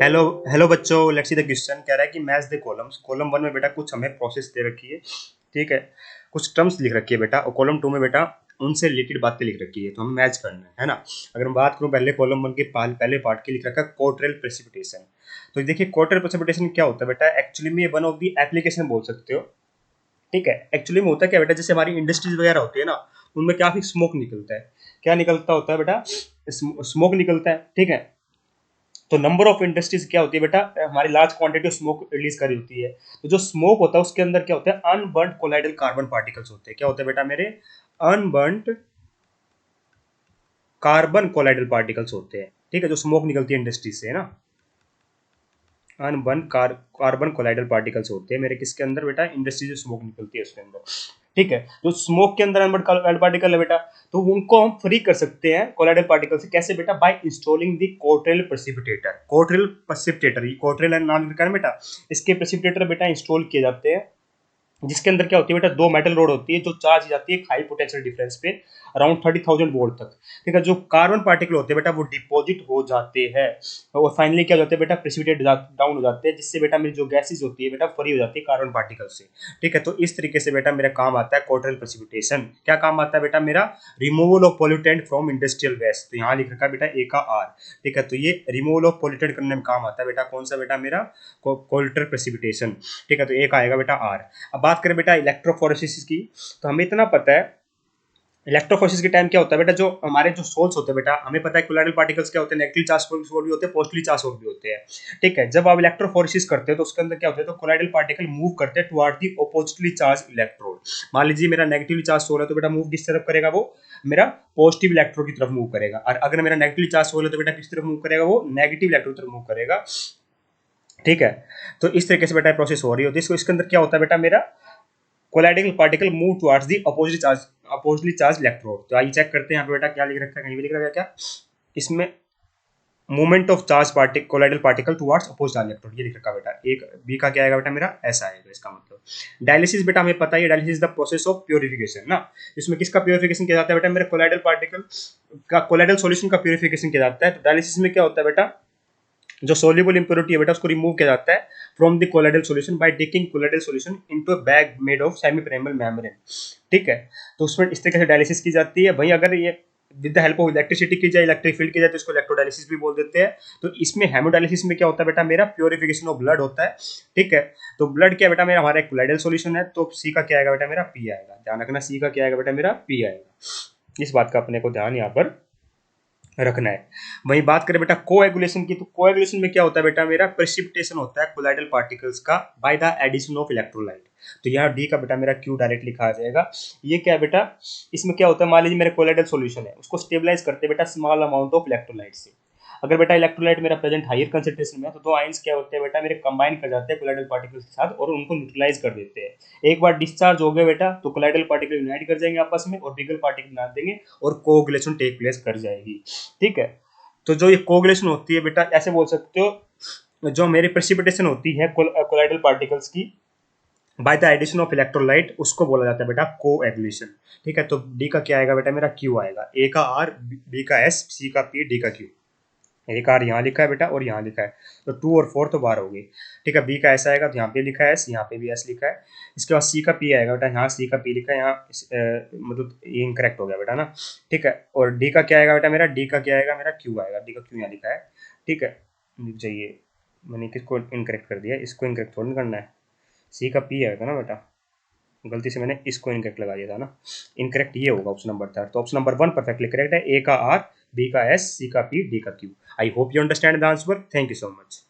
Hello hello बच्चों, let's see the question. कह रहा है कि match the columns. Column one में बेटा कुछ हमें प्रोसेस दे रखी है, ठीक है। कुछ टर्म्स लिख रखी है बेटा, और कॉलम टू में बेटा उनसे रिलेटेड बातें लिख रखी है, तो हमें मैच करना है ना। अगर मैं बात करूं पहले कॉलम वन के पहले पार्ट की, लिख रखा है कोटरेल प्रेसिपिटेशन। तो देखिए कोटरेल प्रेसिपिटेशन क्या होता है बेटा, एक्चुअली में ये वन ऑफ द एप्लीकेशन बोल सकते हो, ठीक है। एक्चुअली में होता क्या है बेटा, जैसे हमारी इंडस्ट्रीज वगैरह होती है ना, उनमें काफी स्मोक निकलता है। क्या निकलता होता है बेटा, स्मोक निकलता है, ठीक है। तो नंबर ऑफ इंडस्ट्रीज क्या होती है बेटा, हमारी large quantity of smoke release करी होती है। तो जो स्मोक होता है उसके अंदर क्या होता है, अनबर्न्ड कोलाइडल कार्बन पार्टिकल्स होते हैं। क्या होते हैं बेटा मेरे, अनबर्न्ड कार्बन कोलाइडल पार्टिकल्स होते हैं, ठीक है, जो स्मोक निकलती है इंडस्ट्री से, है ना। अनबर्न कार्बन कोलाइडल पार्टिकल्स होते हैं मेरे किसके अंदर बेटा, इंडस्ट्री से स्मोक निकलती है उसके अंदर, ठीक है। जो स्मोक के अंदर अनबर्न कोलाइडल पार्टिकल है बेटा, तो उनको हम फ्री कर सकते हैं कोलाइडल पार्टिकल से। कैसे बेटा, by installing the Cottrell precipitator. Cottrell precipitator, ये कोट्रेल नाम लिखा है बेटा, इसके प्रेसिपिटेटर बेटा इंस्टॉल किए जाते हैं, जिसके अंदर क्या होती है बेटा, दो मेटल रोड होती है जो चार्ज जाती है हाई पोटेंशियल डिफरेंस पे, अराउंड 30,000 वोल्ट तक, ठीक है। जो कार्बन पार्टिकल होते हैं बेटा वो डिपॉजिट हो जाते हैं, और फाइनली क्या हो जाते हैं बेटा, प्रेसिपिटेट डाउन हो जाते हैं, जिससे बेटा मेरी जो गैसेज होती है बेटा फ्री हो जाती है कार्बन पार्टिकल से, ठीक है। तो इस तरीके से बेटा मेरा काम आता है कोटरल प्रेसिपिटेशन। क्या काम आता है बेटा मेरा, removal of pollutant from industrial waste. तो यहाँ लिख रखा है बेटा ए का आर, ठीक है। तो ये रिमूवल ऑफ पोल्यूटेंट करने में काम आता है बेटा, कौन सा बेटा मेरा, कोल्टर प्रेसिपिटेशन, ठीक है। तो एक आएगा बेटा आर। अब बात करें बेटा इलेक्ट्रोफोरेसिस की, तो हमें इतना पता है इलेक्ट्रोफोरेसिस के टाइम क्या होता है बेटा, जो हमारे जो सोल्स होते हैं बेटा, हमें पता है कोलाइडल पार्टिकल्स क्या होते हैं, नेगेटिव चार्ज सोल भी होते हैं, पॉजिटिव चार्ज सोल भी होते हैं, ठीक है। जब आप इलेक्ट्रोफोरेसिस करते हैं तो उसके अंदर क्या होता है, तो कोलाइडल पार्टिकल मूव करते हैं toward the oppositely charge electrode. मान लीजिए मेरा नेगेटिवली चार्ज सोल है, तो बेटा मूव किस तरफ करेगा, वो मेरा पॉजिटिव इलेक्ट्रोड की तरफ मूव करेगा। और अगर मेरा नेगेटिव चार्ज सोल है तो बेटा किस तरफ मूव करेगा, वो नेगेटिव इलेक्ट्रोड की तरफ मूव करेगा, ठीक है। तो इस तरीके से बेटा प्रोसेस हो रही होती है। इसके अंदर क्या होता है बेटा मेरा, colloidal particle move towards the oppositely charge electrode. तो आइए चेक करते हैं यहाँ पे बेटा क्या लिख रखा है, कहीं भी लिख रखा है क्या इसमें, movement of charge particle colloidal particle towards opposite charge electrode, ये लिख रखा है बेटा। एक बी का क्या आएगा बेटा मेरा, ऐसा आएगा इसका मतलब। डायलिसिस बेटा हमें पता है, dialysis the process of purification ना। इसमें किसका प्योरिफिकेशन किया जाता है बेटा, मेरे कोलाइडल पार्टिकल का, कोलाइडल सॉल्यूशन का प्योरिफिकेशन किया जाता है। तो डायलिसिस में क्या होता है बेटा, जो सोल्यूबल इंप्योरिटी है बेटा उसको रिमूव किया जाता है from the colloidal solution bye डिकिंग colloidal solution into a bag made of semi permeable membrane, ठीक है। तो उसमें इस तरीके से डायलिसिस की जाती है भाई। अगर ये with the help of electricity की जाए, इलेक्ट्रिक फील्ड की जाए, तो इसको इलेक्ट्रोडायलिसिस भी बोल देते हैं। तो इसमें हेमोडायलिसिस में क्या होता है बेटा, मेरा प्योरिफिकेशन ऑफ ब्लड होता है, ठीक है। तो ब्लड क्या बेटा मेरा, हमारा एक कोलाइडल सॉल्यूशन है, तो सी का क्या आएगा बेटा मेरा, पी आएगा। ध्यान रखना, सी का क्या आएगा बेटा मेरा, पी आएगा। इस बात का अपने को ध्यान यहाँ पर रखना है। वही बात करें बेटा कोएगुलेशन की, तो कोएगुलेशन में क्या होता है बेटा मेरा, प्रेसिपिटेशन होता है कोलाइडल पार्टिकल्स का by the addition of electrolyte. तो यहाँ डी का बेटा मेरा क्यू डायरेक्ट लिखा आ जाएगा। ये क्या है बेटा, इसमें क्या होता है, मान लीजिए मेरा कोलाइडल सॉल्यूशन है, उसको स्टेबलाइज करते हैं बेटा स्मॉल अमाउंट ऑफ इलेक्ट्रोलाइट से। अगर बेटा इलेक्ट्रोलाइट मेरा प्रेजेंट हायर कंसेंट्रेशन में है, तो दो आयंस क्या होते हैं बेटा मेरे, कंबाइन कर जाते हैं कोलाइडल पार्टिकल्स के साथ और उनको न्यूट्रलाइज कर देते हैं। एक बार डिस्चार्ज हो गए बेटा, तो कोलाइडल पार्टिकल यूनाइट कर जाएंगे आपस में और बिगल पार्टिकल बना देंगे और कोगुलेशन टेक प्लेस कर जाएगी, ठीक है। तो जो ये कोगुलेशन होती है बेटा, ऐसे बोल सकते हो, जो मेरी प्रेसिपिटेशन होती है कोलाइडल पार्टिकल्स की by the addition of electrolyte, उसको बोला जाता है बेटा कोएगुलेशन, ठीक है। तो डी का क्या आएगा बेटा मेरा, क्यू आएगा। ए का आर, बी का एस, सी का पी, डी का क्यू। एक आर यहाँ लिखा है बेटा और यहाँ लिखा है, तो टू और फोर तो बार हो गई, ठीक है। बी का ऐसा आएगा, तो यहाँ पे लिखा है एस, यहाँ पे भी एस लिखा है। इसके बाद सी का पी आएगा बेटा, यहाँ सी का पी लिखा है, यहाँ मतलब ये इनकरेक्ट हो गया बेटा ना, ठीक है। और डी का क्या आएगा बेटा मेरा, डी का क्या आएगा मेरा, क्यू आएगा। डी का क्यू यहाँ लिखा है, ठीक है। चाहिए, मैंने किसको इनकरेक्ट कर दिया, इसको इनकरेक्ट थोड़ा करना है, सी का पी आएगा ना बेटा, गलती से मैंने इसको इनकरेक्ट लगा दिया था ना। इनकरेक्ट ये होगा ऑप्शन नंबर थर्ड। तो option number one perfectly correct है, ए का आर, बी का एस, सी का पी, डी का Q. I hope you understand the answer. Thank you so much.